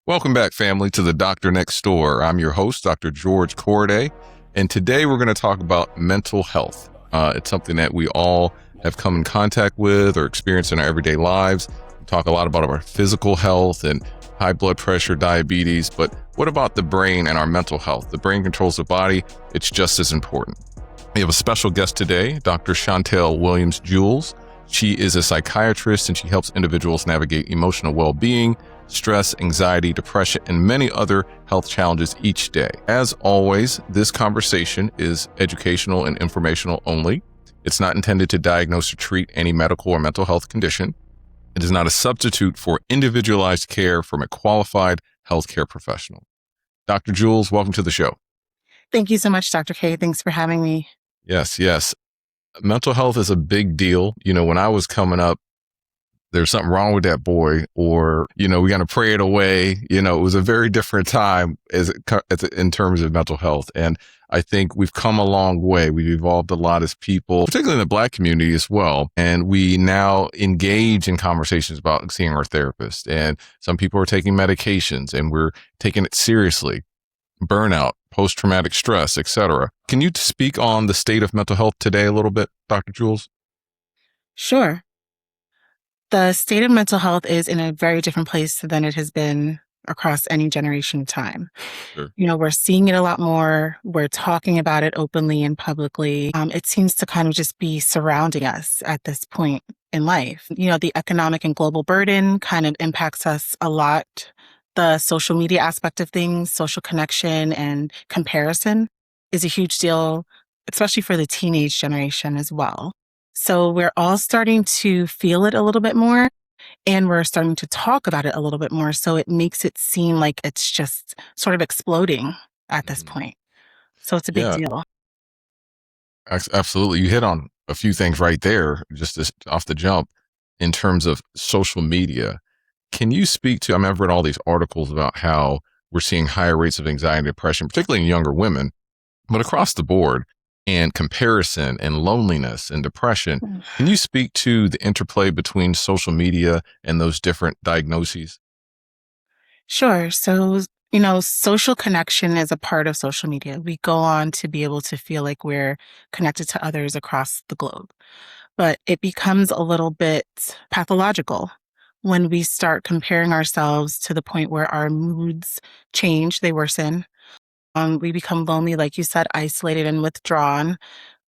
Welcome back, family, to the Doctor Next Door. I'm your host, Dr. George Corday, and today we're going to talk about mental health. It's something that we all have come in contact with or experienced in our everyday lives. We talk a lot about our physical health and high blood pressure, diabetes, but what about the brain and our mental health? The brain controls the body. It's just as important. We have a special guest today, Dr. Chantel Williams Jules. She is a psychiatrist and she helps individuals navigate emotional well-being, stress, anxiety, depression, and many other health challenges each day. As always, this conversation is educational and informational only. It's not intended to diagnose or treat any medical or mental health condition. It is not a substitute for individualized care from a qualified healthcare professional. Dr. Jules, welcome to the show. Thank you so much, Dr. K. Thanks for having me. Yes. Mental health is a big deal. You know, when I was coming up, there's something wrong with that boy, or, we got to pray it away. It was a very different time in terms of mental health. And I think we've come a long way. We've evolved a lot as people, particularly in the Black community as well. And we now engage in conversations about seeing our therapist. And some people are taking medications and we're taking it seriously. Burnout, post-traumatic stress, etc. Can you speak on the state of mental health today a little bit, Dr. Jules? Sure. The state of mental health is in a very different place than it has been across any generation of time. Sure. We're seeing it a lot more. We're talking about it openly and publicly. It seems to kind of just be surrounding us at this point in life. The economic and global burden kind of impacts us a lot. The social media aspect of things, social connection and comparison is a huge deal, especially for the teenage generation as well. So we're all starting to feel it a little bit more, and we're starting to talk about it a little bit more. So it makes it seem like it's just sort of exploding at this point. So it's a big deal. Absolutely. You hit on a few things right there, just off the jump, in terms of social media. Can you speak to, I've read all these articles about how we're seeing higher rates of anxiety and depression, particularly in younger women, but across the board, and comparison and loneliness and depression. Can you speak to the interplay between social media and those different diagnoses? Sure. So, social connection is a part of social media. We go on to be able to feel like we're connected to others across the globe, but it becomes a little bit pathological when we start comparing ourselves to the point where our moods change, they worsen. We become lonely, like you said, isolated and withdrawn.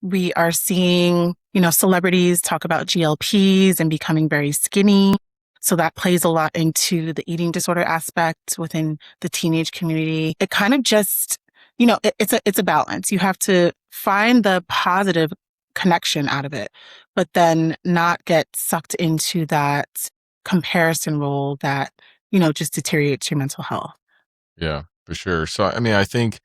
We are seeing, celebrities talk about GLPs and becoming very skinny. So that plays a lot into the eating disorder aspect within the teenage community. It kind of just, it's a balance. You have to find the positive connection out of it, but then not get sucked into that comparison role that, just deteriorates your mental health. Yeah, for sure. So, I think,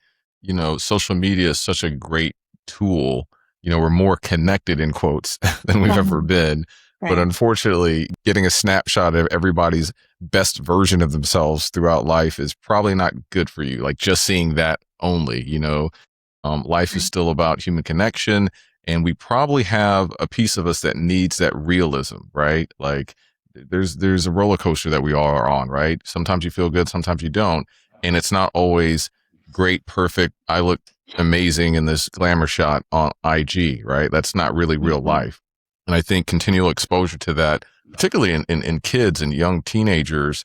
social media is such a great tool. We're more connected, in quotes, than we've ever been. Right. But unfortunately, getting a snapshot of everybody's best version of themselves throughout life is probably not good for you. Like just seeing that only, life is still about human connection. And we probably have a piece of us that needs that realism, right? Like there's a roller coaster that we all are on, right? Sometimes you feel good, sometimes you don't. And it's not always great, perfect. I look amazing in this glamour shot on IG, right? That's not really real life. And I think continual exposure to that, particularly in kids and young teenagers,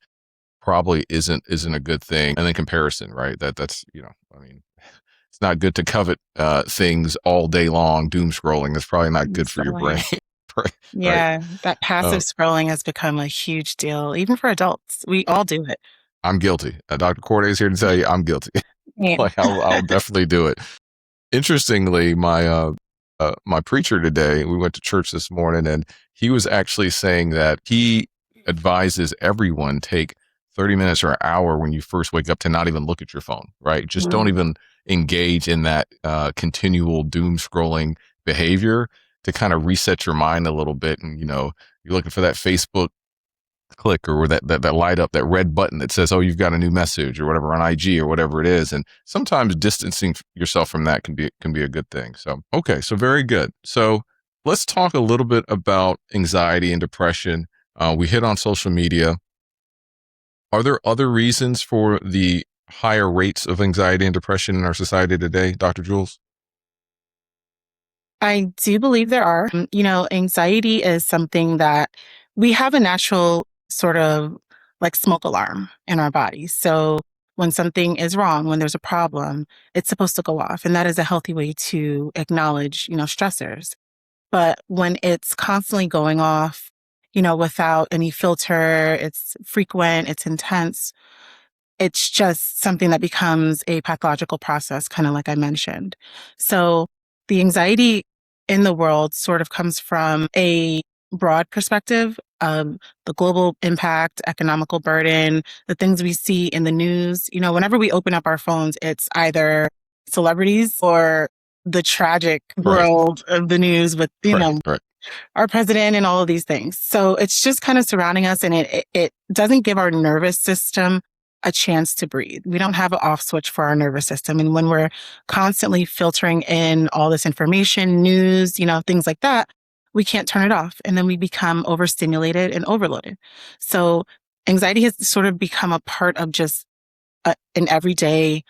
probably isn't a good thing. And then comparison, right? That's it's not good to covet things all day long. Doom scrolling is probably not good for your brain. Right? Yeah, that passive scrolling has become a huge deal, even for adults. We all do it. I'm guilty. Dr. Corday is here to tell you I'm guilty. Yeah. I'll definitely do it. Interestingly, my preacher today, we went to church this morning, and he was actually saying that he advises everyone take 30 minutes or an hour when you first wake up to not even look at your phone, right? Just don't even engage in that continual doom scrolling behavior to kind of reset your mind a little bit. And, you're looking for that Facebook click or that light up, that red button that says, oh, you've got a new message or whatever on IG or whatever it is. And sometimes distancing yourself from that can be a good thing. So, okay. So very good. So let's talk a little bit about anxiety and depression. We hit on social media. Are there other reasons for the higher rates of anxiety and depression in our society today, Dr. Jules? I do believe there are. Anxiety is something that we have a natural sort of like smoke alarm in our bodies. So when something is wrong, when there's a problem, it's supposed to go off. And that is a healthy way to acknowledge, stressors. But when it's constantly going off, without any filter, it's frequent, it's intense, it's just something that becomes a pathological process, kind of like I mentioned. So the anxiety in the world sort of comes from a broad perspective of the global impact, economical burden, the things we see in the news. Whenever we open up our phones, it's either celebrities or the tragic Right. world of the news with, Right. Right. our president and all of these things. So it's just kind of surrounding us, and it doesn't give our nervous system a chance to breathe. We don't have an off switch for our nervous system. And when we're constantly filtering in all this information, news, things like that, we can't turn it off. And then we become overstimulated and overloaded. So anxiety has sort of become a part of just an everyday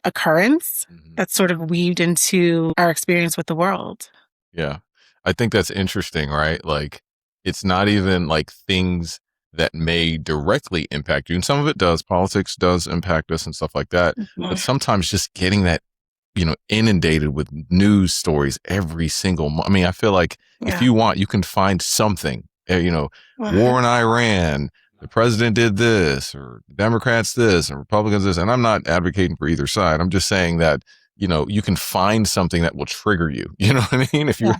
occurrence that's sort of weaved into our experience with the world. Yeah. I think that's interesting, right? Like, it's not even like things that may directly impact you. And some of it does. Politics does impact us and stuff like that. But sometimes just getting that, inundated with news stories every single month. I mean, I feel like if you want, you can find something, war in Iran, the president did this, or Democrats this, and Republicans this. And I'm not advocating for either side. I'm just saying that, you can find something that will trigger you. You know what I mean? If you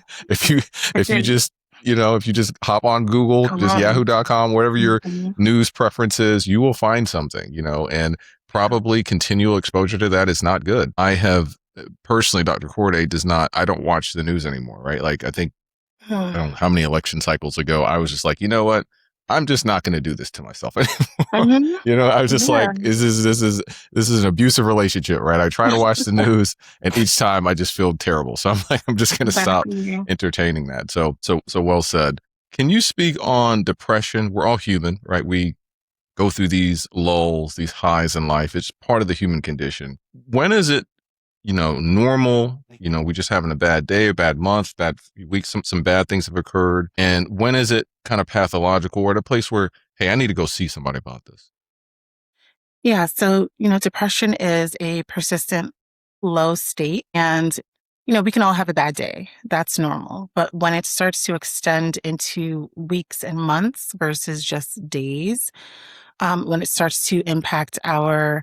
just, if you just hop on Google, just yahoo.com, whatever your news preference is, you will find something, and probably continual exposure to that is not good. I have personally, Dr. Corday I don't watch the news anymore, right? Like, I think, I don't know how many election cycles ago, I was just like, you know what? I'm just not going to do this to myself anymore. I was just like, this is an abusive relationship, right? I try to watch the news, and each time I just feel terrible. So I'm like, I'm just going to stop entertaining that. So well said. Can you speak on depression? We're all human, right? We go through these lulls, these highs in life. It's part of the human condition. When is it, normal, we just having a bad day, a bad month, bad week, some bad things have occurred. And when is it kind of pathological, or at a place where, hey, I need to go see somebody about this? Yeah. So, depression is a persistent low state, and, we can all have a bad day. That's normal. But when it starts to extend into weeks and months versus just days, when it starts to impact our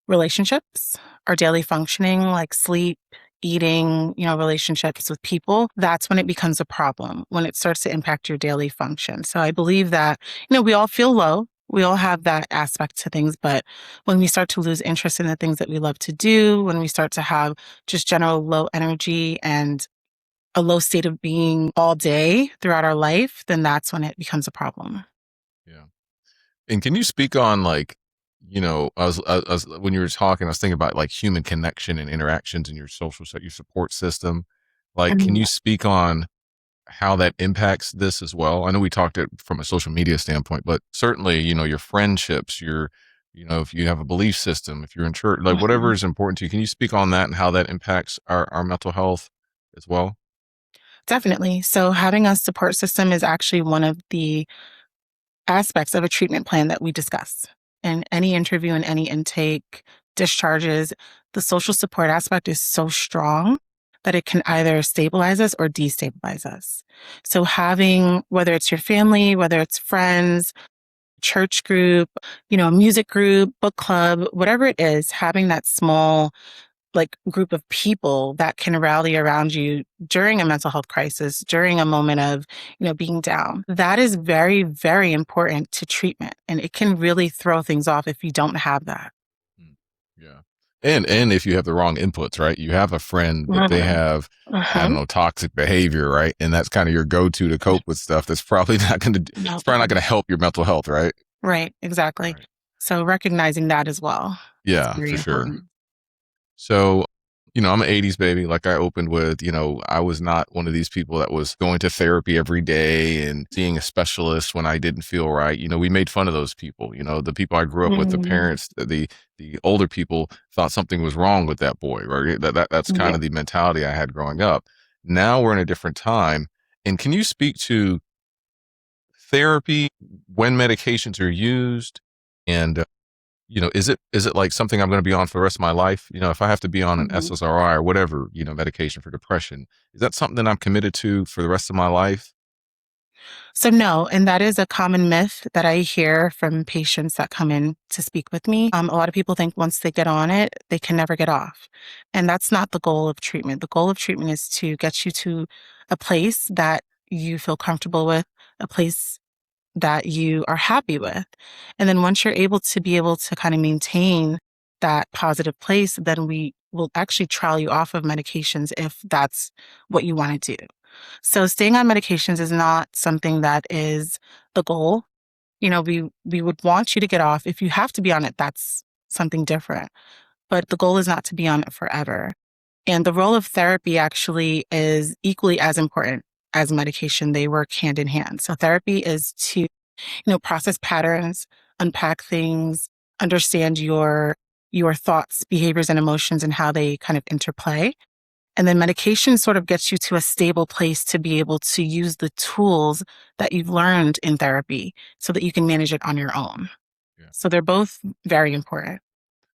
relationships, our daily functioning, like sleep, eating, relationships with people, that's when it becomes a problem, when it starts to impact your daily function. So I believe that, we all feel low. We all have that aspect to things, but when we start to lose interest in the things that we love to do, when we start to have just general low energy and a low state of being all day throughout our life, then that's when it becomes a problem. Yeah. And can you speak on, like, I was when you were talking, I was thinking about like human connection and interactions in your your support system. Like, can you speak on how that impacts this as well? I know we talked it from a social media standpoint, but certainly, your friendships, if you have a belief system, if you're in church, like whatever is important to you, can you speak on that and how that impacts our mental health as well? Definitely. So having a support system is actually one of the aspects of a treatment plan that we discuss. In any interview and any intake, discharges, the social support aspect is so strong that it can either stabilize us or destabilize us. So having, whether it's your family, whether it's friends, church group, a music group, book club, whatever it is, having that small like group of people that can rally around you during a mental health crisis, during a moment of, being down. That is very, very important to treatment. And it can really throw things off if you don't have that. Yeah. And if you have the wrong inputs, right? You have a friend, but they have, I don't know, toxic behavior, right? And that's kind of your go-to to cope with stuff. That's probably not going to, it's probably not going to help your mental health, right? Right. Exactly. Right. So recognizing that as well. Yeah, Very for sure. important. So I'm an 80s baby. Like I opened with, I was not one of these people that was going to therapy every day and seeing a specialist when I didn't feel right. We made fun of those people. The people I grew up with, the Mm, parents, the older people thought something was wrong with that boy, right? That's kind yeah. of the mentality I had growing up. Now we're in a different time. And can you speak to therapy, when medications are used, and is it like something I'm going to be on for the rest of my life? If I have to be on an Mhm. SSRI or whatever, medication for depression, is that something that I'm committed to for the rest of my life? So no, and that is a common myth that I hear from patients that come in to speak with me. A lot of people think once they get on it, they can never get off. And that's not the goal of treatment. The goal of treatment is to get you to a place that you feel comfortable with, a place that you are happy with. And then once you're able to kind of maintain that positive place, then we will actually trial you off of medications if that's what you want to do. So staying on medications is not something that is the goal. We would want you to get off. If you have to be on it, that's something different. But the goal is not to be on it forever. And the role of therapy actually is equally as important as medication. They work hand in hand. So therapy is to, process patterns, unpack things, understand your thoughts, behaviors, and emotions and how they kind of interplay. And then medication sort of gets you to a stable place to be able to use the tools that you've learned in therapy so that you can manage it on your own. Yeah. So they're both very important.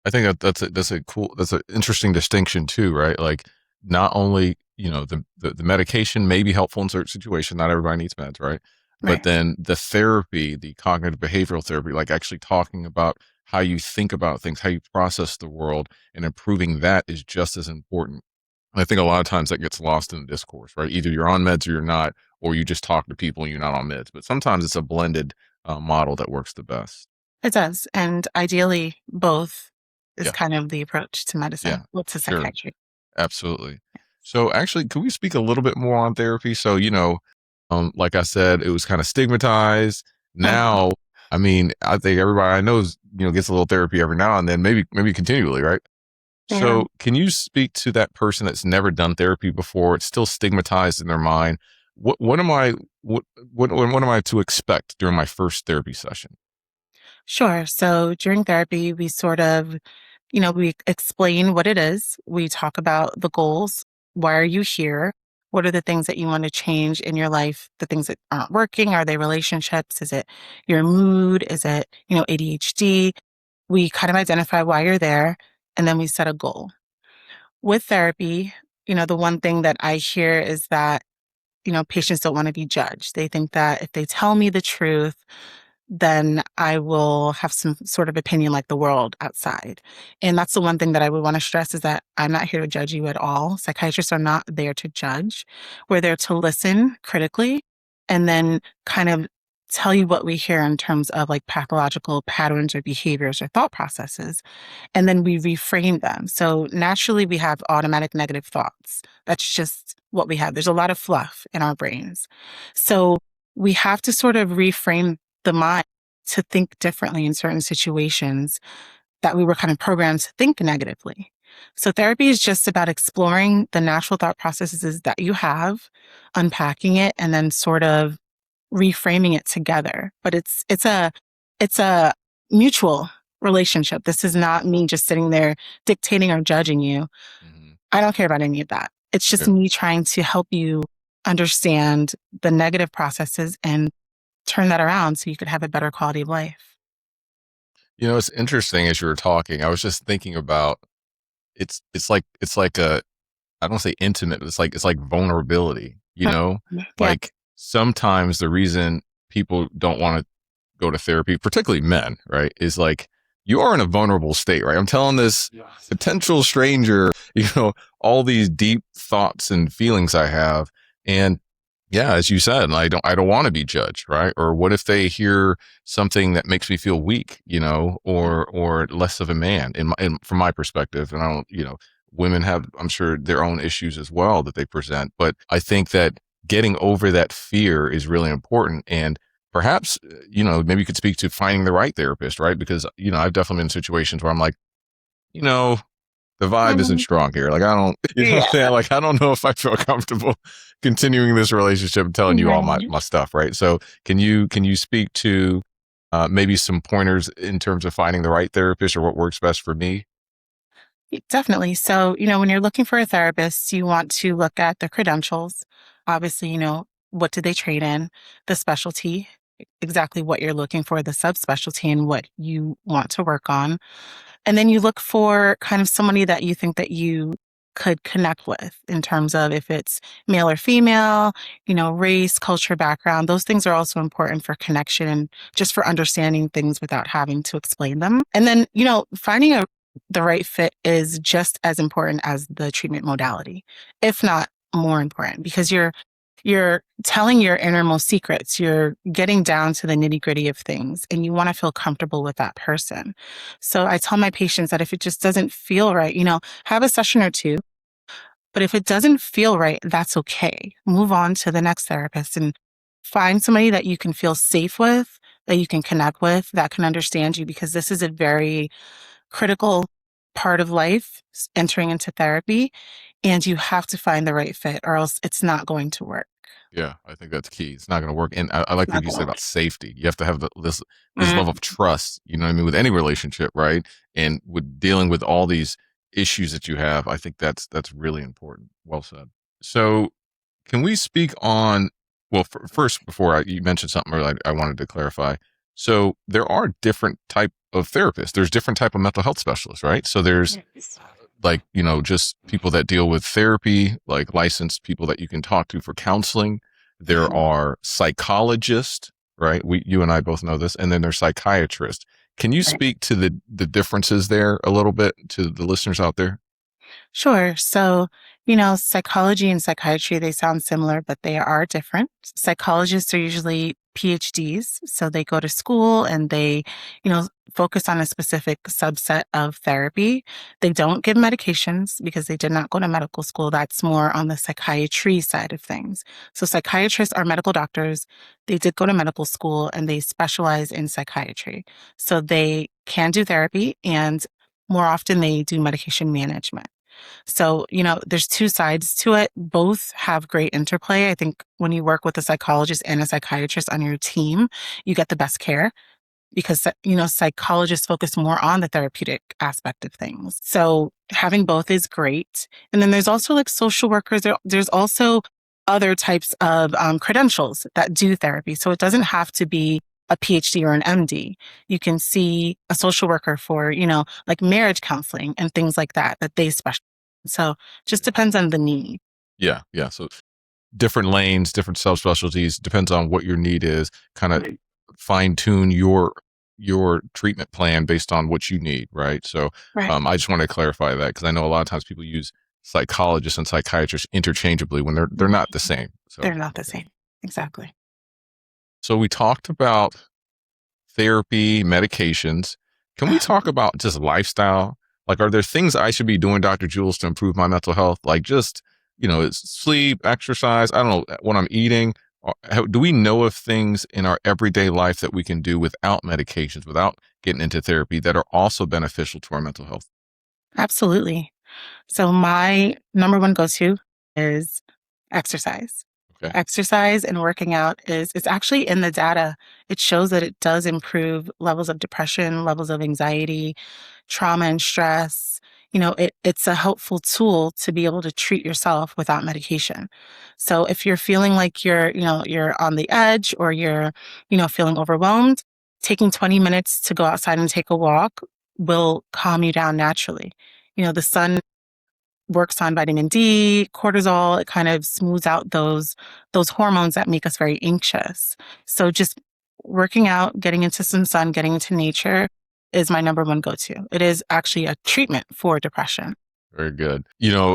I think that's an interesting distinction too, right? Like not only, the medication may be helpful in certain situations, not everybody needs meds, right? But Right. then the therapy, the cognitive behavioral therapy, like actually talking about how you think about things, how you process the world, and improving that is just as important. And I think a lot of times that gets lost in the discourse, right? Either you're on meds or you're not, or you just talk to people and you're not on meds. But sometimes it's a blended model that works the best. It does. And ideally, both is Yeah, kind of the approach to yeah, medicine. Well, to sure. psychiatry. Absolutely. So actually, could we speak a little bit more on therapy? So, like I said, it was kind of stigmatized. Mhm. Now, I mean, I think everybody I know gets a little therapy every now and then, maybe continually, right? Yeah. So can you speak to that person that's never done therapy before? It's still stigmatized in their mind. What am I what am I to expect during my first therapy session? Sure. So during therapy, we sort of, we explain what it is. We talk about the goals. Why are you here? What are the things that you want to change in your life? The things that aren't working? Are they relationships? Is it your mood? Is it, ADHD? We kind of identify why you're there and then we set a goal. With therapy, the one thing that I hear is that, patients don't want to be judged. They think that if they tell me the truth, then I will have some sort of opinion like the world outside. And that's the one thing that I would want to stress is that I'm not here to judge you at all. Psychiatrists are not there to judge. We're there to listen critically and then kind of tell you what we hear in terms of like pathological patterns or behaviors or thought processes. And then we reframe them. So naturally, we have automatic negative thoughts. That's just what we have. There's a lot of fluff in our brains. So we have to sort of reframe the mind to think differently in certain situations that we were kind of programmed to think negatively. So therapy is just about exploring the natural thought processes that you have, unpacking it, and then sort of reframing it together. But it's a mutual relationship. This is not me just sitting there dictating or judging you. Hmm. I don't care about any of that. It's just Yeah. me trying to help you understand the negative processes and turn that around so you could have a better quality of life. It's interesting as you were talking. I was just thinking about it's like a I don't say intimate, but it's like vulnerability, Yeah. like sometimes the reason people don't want to go to therapy, particularly men, right, is like you are in a vulnerable state, right? I'm telling this potential stranger, all these deep thoughts and feelings I have. And yeah, as you said, I don't want to be judged, right? Or what if they hear something that makes me feel weak, or less of a man from my perspective. And I don't, women have, I'm sure, their own issues as well that they present. But I think that getting over that fear is really important. And perhaps, maybe you could speak to finding the right therapist, right? Because, I've definitely been in situations where I'm like, you know, the vibe isn't Mhm. strong here. Like, I don't, you know what I'm Yeah. saying? Like, I don't know if I feel comfortable continuing this relationship and telling you all Right. my stuff, right? So can you speak to maybe some pointers in terms of finding the right therapist or what works best for me? Definitely. So, when you're looking for a therapist, you want to look at the credentials. Obviously, what did they train in, the specialty, exactly what you're looking for, the subspecialty, and what you want to work on. And then you look for kind of somebody that you think that you could connect with in terms of if it's male or female, race, culture, background. Those things are also important for connection and just for understanding things without having to explain them. And then, finding the right fit is just as important as the treatment modality, if not more important, because you're telling your innermost secrets. You're getting down to the nitty gritty of things and you want to feel comfortable with that person. So I tell my patients that if it just doesn't feel right, have a session or two, but if it doesn't feel right, that's okay. Move on to the next therapist and find somebody that you can feel safe with, that you can connect with, that can understand you, because this is a very critical part of life, entering into therapy, and you have to find the right fit or else it's not going to work. Yeah, I think that's key. It's not going to work. And I It's like not what you going to said work. about safety. You have to have this level of Mhm. trust, you know what I mean, with any relationship, right? And with dealing with all these issues that you have, I think that's really important. Well said. So, can we speak on, well, first, before you mentioned something earlier, I wanted to clarify. So there are different type of therapists. There's different type of mental health specialists, right? So there's Yes. like, just people that deal with therapy, like licensed people that you can talk to for counseling. There Mhm. are psychologists, right? You and I both know this. And then there's psychiatrists. Can you Right. speak to the differences there a little bit to the listeners out there? Sure. So, psychology and psychiatry, they sound similar, but they are different. Psychologists are usually PhDs. So they go to school and they, focus on a specific subset of therapy. They don't give medications because they did not go to medical school. That's more on the psychiatry side of things. So psychiatrists are medical doctors. They did go to medical school and they specialize in psychiatry. So they can do therapy and more often they do medication management. So, there's two sides to it. Both have great interplay. I think when you work with a psychologist and a psychiatrist on your team, you get the best care because, psychologists focus more on the therapeutic aspect of things. So having both is great. And then there's also like social workers. There's also other types of credentials that do therapy. So it doesn't have to be a PhD or an MD. You can see a social worker for, like marriage counseling and things like that, that they specialize. So just depends on the need. Yeah. Yeah. So different lanes, different subspecialties, depends on what your need is, kind of Right. fine tune your treatment plan based on what you need, right? So Right. I just want to clarify that because I know a lot of times people use psychologists and psychiatrists interchangeably when they're not the same. So They're not the same. Exactly. we talked about therapy, medications. Can we talk about just lifestyle? Like, are there things I should be doing, Dr. Jules, to improve my mental health? Like, just, it's sleep, exercise, I don't know, what I'm eating. Do we know of things in our everyday life that we can do without medications, without getting into therapy that are also beneficial to our mental health? Absolutely. So my number one go-to is exercise. Okay. Exercise and working out it's actually in the data. It shows that it does improve levels of depression, levels of anxiety, trauma and stress. It's a helpful tool to be able to treat yourself without medication. So if you're feeling like you're on the edge or you're, feeling overwhelmed, taking 20 minutes to go outside and take a walk will calm you down naturally. The sun works on vitamin D, cortisol. It kind of smooths out those hormones that make us very anxious. So just working out, getting into some sun, getting into nature is my number one go-to. It is actually a treatment for depression. Very good.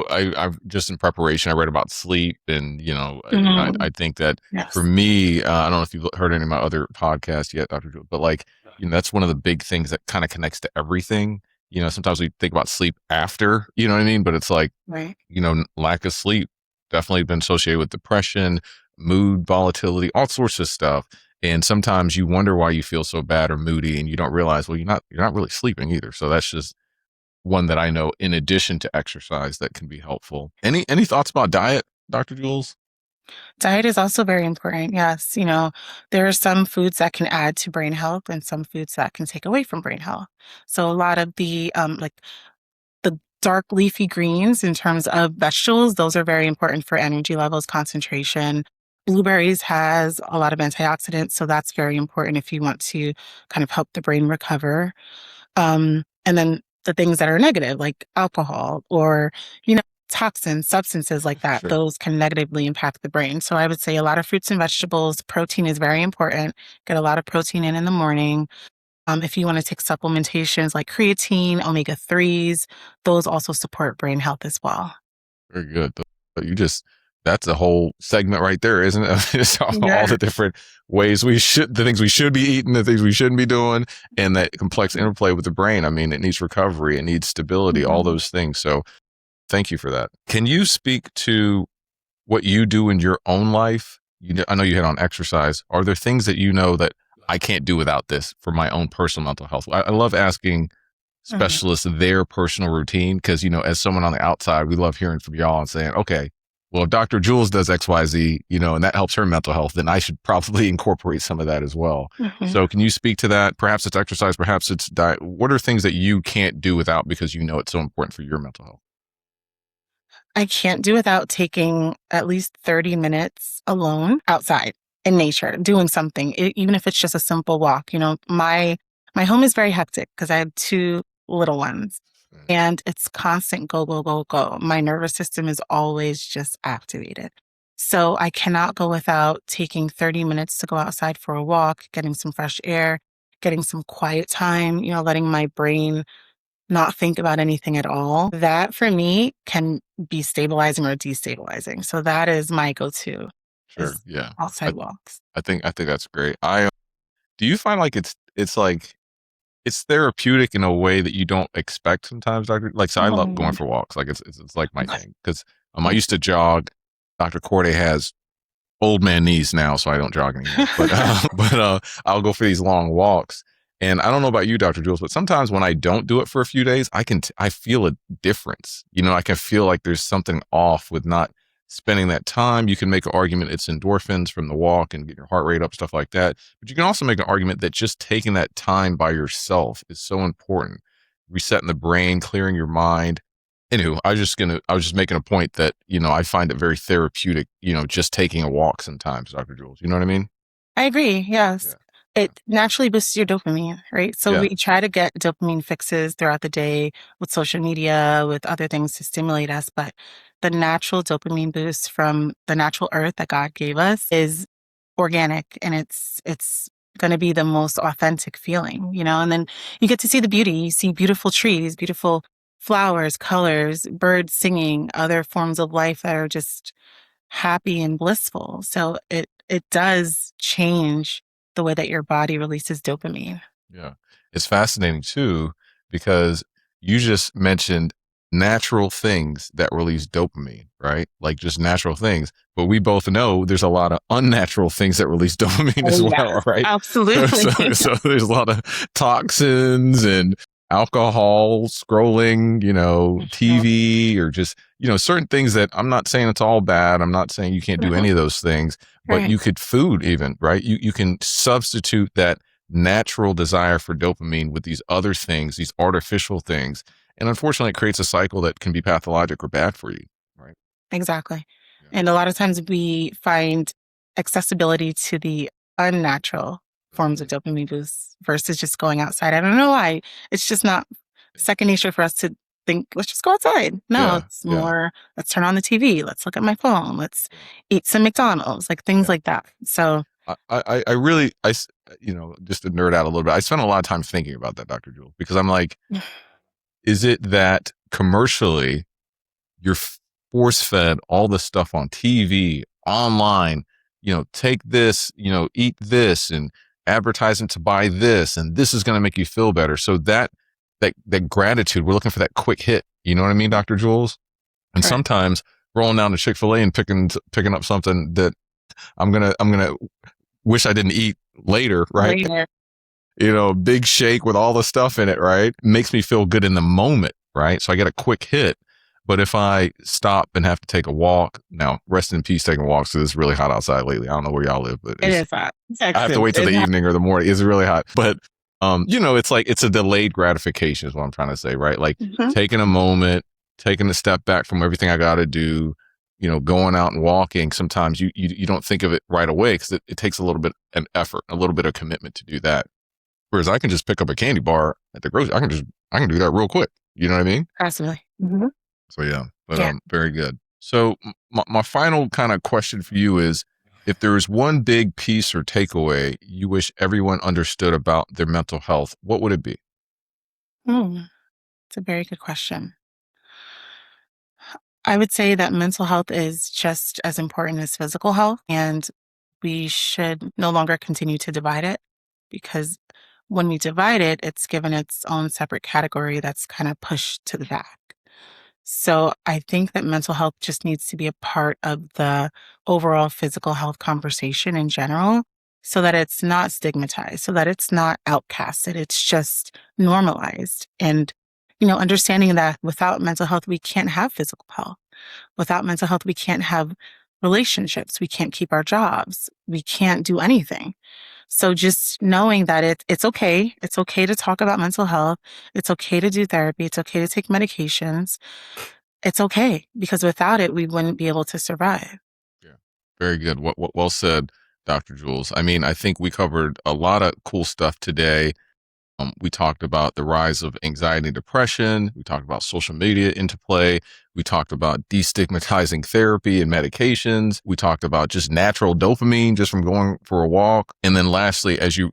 I've just in preparation, I read about sleep, and I Mhm. think that for Yes. me, I don't know if you've heard any of my other podcasts yet, Dr. Drew, but like, that's one of the big things that kind of connects to everything. Sometimes we think about sleep after, you know what I mean? But it's like, Right. lack of sleep definitely been associated with depression, mood volatility, all sorts of stuff. And sometimes you wonder why you feel so bad or moody, and you don't realize, well, you're not really sleeping either. So that's just one that I know in addition to exercise that can be helpful. Any thoughts about diet, Dr. Jules? Diet is also very important. Yes, there are some foods that can add to brain health and some foods that can take away from brain health. So a lot of like the dark leafy greens in terms of vegetables, those are very important for energy levels, concentration. Blueberries has a lot of antioxidants, so that's very important if you want to kind of help the brain recover. And then the things that are negative, like alcohol or, toxins, substances like that, Sure. those can negatively impact the brain. So I would say a lot of fruits and vegetables. Protein is very important. Get a lot of protein in the morning. If you want to take supplementations like creatine, omega 3s, those also support brain health as well. Very good. But that's a whole segment right there, isn't it? It's all Yeah. the different ways the things we should be eating, the things we shouldn't be doing, and that complex interplay with the brain. I mean, it needs recovery, it needs stability, all Mhm. those things. So thank you for that. Can you speak to what you do in your own life? I know you hit on exercise. Are there things that you know that I can't do without this for my own personal mental health? I love asking Mhm. specialists their personal routine because, as someone on the outside, we love hearing from y'all and saying, okay, well, if Dr. Jules does XYZ, and that helps her mental health, then I should probably incorporate some of that as well. Mhm. So can you speak to that? Perhaps it's exercise, perhaps it's diet. What are things that you can't do without because it's so important for your mental health? I can't do without taking at least 30 minutes alone outside in nature, doing something, even if it's just a simple walk. My home is very hectic because I have two little ones and it's constant go, go, go, go. My nervous system is always just activated. So I cannot go without taking 30 minutes to go outside for a walk, getting some fresh air, getting some quiet time, letting my brain not think about anything at all. That for me can be stabilizing or destabilizing. So that is my go-to Sure. is Yeah. I, outside walks. I think that's great. Do you find like it's like it's therapeutic in a way that you don't expect sometimes, Doctor? Like, so I love going Mm. for walks. Like it's like my thing because I used to jog. Dr. Corday has old man knees now, so I don't jog anymore. But I'll go for these long walks. And I don't know about you, Dr. Jules, but sometimes when I don't do it for a few days, I feel a difference. I can feel like there's something off with not spending that time. You can make an argument it's endorphins from the walk and get your heart rate up, stuff like that. But you can also make an argument that just taking that time by yourself is so important. Resetting the brain, clearing your mind. Anywho, I was just making a point that, I find it very therapeutic, just taking a walk sometimes, Dr. Jules. You know what I mean? I agree. Yeah. Yes. Yeah. It naturally boosts your dopamine, right? So Yeah. we try to get dopamine fixes throughout the day with social media, with other things to stimulate us. But the natural dopamine boost from the natural earth that God gave us is organic and it's going to be the most authentic feeling, and then you get to see the beauty. You see beautiful trees, beautiful flowers, colors, birds singing, other forms of life that are just happy and blissful. So it does change the way that your body releases dopamine. Yeah. It's fascinating too, because you just mentioned natural things that release dopamine, right? Like just natural things. But we both know there's a lot of unnatural things that release dopamine Oh as yes, well, right? absolutely. So there's a lot of toxins and alcohol, scrolling, Mhm. TV, or just, certain things that I'm not saying it's all bad. I'm not saying you can't do Mhm. any of those things, but Right. you could food even, right? You can substitute that natural desire for dopamine with these other things, these artificial things. And unfortunately, it creates a cycle that can be pathologic or bad for you. Right. Exactly. Yeah. And a lot of times we find accessibility to the unnatural forms of dopamine boosts versus just going outside. I don't know why. It's just not second nature for us to think, let's just go outside. No, Yeah. it's Yeah. more, let's turn on the TV. Let's look at my phone. Let's Yeah. eat some McDonald's, like things Yeah. like that. So, I really, just to nerd out a little bit, I spent a lot of time thinking about that, Dr. Jewel, because I'm like, is it that commercially you're force fed all this stuff on TV, online, take this, eat this and advertising to buy this, and this is going to make you feel better. So that gratitude, we're looking for that quick hit. You know what I mean, Dr. Jules? And correct. sometimes rolling down to Chick-fil-A and picking up something that I'm gonna wish I didn't eat later, right? Later. Big shake with all the stuff in it, right? Makes me feel good in the moment. right? So I get a quick hit. But if I stop and have to take a walk, now rest in peace taking walks, because it's really hot outside lately. I don't know where y'all live, but It is hot. I have to wait till the evening or the morning. It's really hot. But it's like it's a delayed gratification is what I'm trying to say, right? Like taking a moment, taking a step back from everything I got to do, going out and walking. Sometimes you don't think of it right away because it takes a little bit of effort, a little bit of commitment to do that. Whereas I can just pick up a candy bar at the grocery. I can do that real quick. You know what I mean? Absolutely. So yeah, but very good. So my final kind of question for you is, if there is one big piece or takeaway you wish everyone understood about their mental health, what would it be? It's a very good question. I would say that mental health is just as important as physical health, and we should no longer continue to divide it, because when we divide it, it's given its own separate category that's kind of pushed to the back. So I think that mental health just needs to be a part of the overall physical health conversation in general, so that it's not stigmatized, so that it's not outcasted. It's just normalized. And, understanding that without mental health, we can't have physical health. Without mental health, we can't have relationships. We can't keep our jobs. We can't do anything. So just knowing that it's okay. It's okay to talk about mental health. It's okay to do therapy. It's okay to take medications. It's okay, because without it, we wouldn't be able to survive. Yeah, very good. What well said, Dr. Jules. I mean, I think we covered a lot of cool stuff today. We talked about the rise of anxiety and depression. We talked about social media into play. We talked about destigmatizing therapy and medications. We talked about just natural dopamine just from going for a walk. And then lastly, as you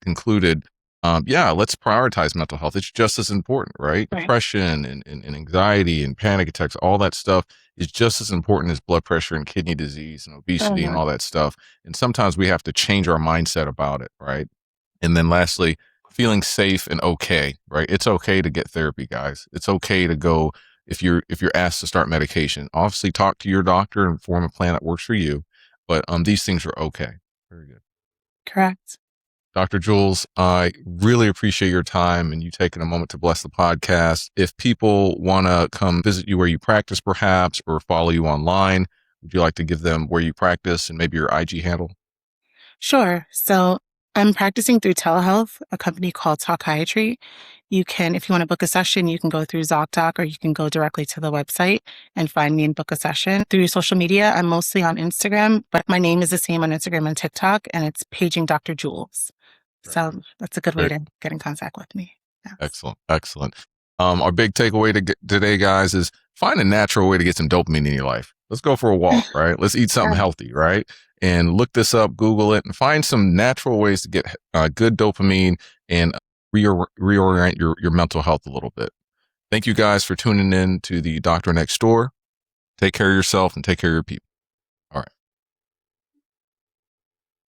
concluded, let's prioritize mental health. It's just as important, right? Depression and anxiety and panic attacks, all that stuff is just as important as blood pressure and kidney disease and obesity and all that stuff. And sometimes we have to change our mindset about it, right? And then lastly, feeling safe and okay, right? It's okay to get therapy, guys. It's okay to go if you're asked to start medication. Obviously, talk to your doctor and form a plan that works for you. But these things are okay. Very good. Correct. Dr. Jules, I really appreciate your time and you taking a moment to bless the podcast. If people want to come visit you where you practice, perhaps, or follow you online, would you like to give them where you practice and maybe your IG handle? Sure. So I'm practicing through telehealth, a company called Psychiatry. You can, if you want to book a session, you can go through ZocDoc, or you can go directly to the website and find me and book a session. Through social media, I'm mostly on Instagram, but my name is the same on Instagram and TikTok, and it's Paging Dr. Jules. So that's a good way to get in contact with me. Yes. Excellent. Our big takeaway today, guys, is find a natural way to get some dopamine in your life. Let's go for a walk, right? Let's eat something healthy, right? And look this up, Google it, and find some natural ways to get good dopamine and reorient your mental health a little bit. Thank you guys for tuning in to the Doctor Next Door. Take care of yourself and take care of your people.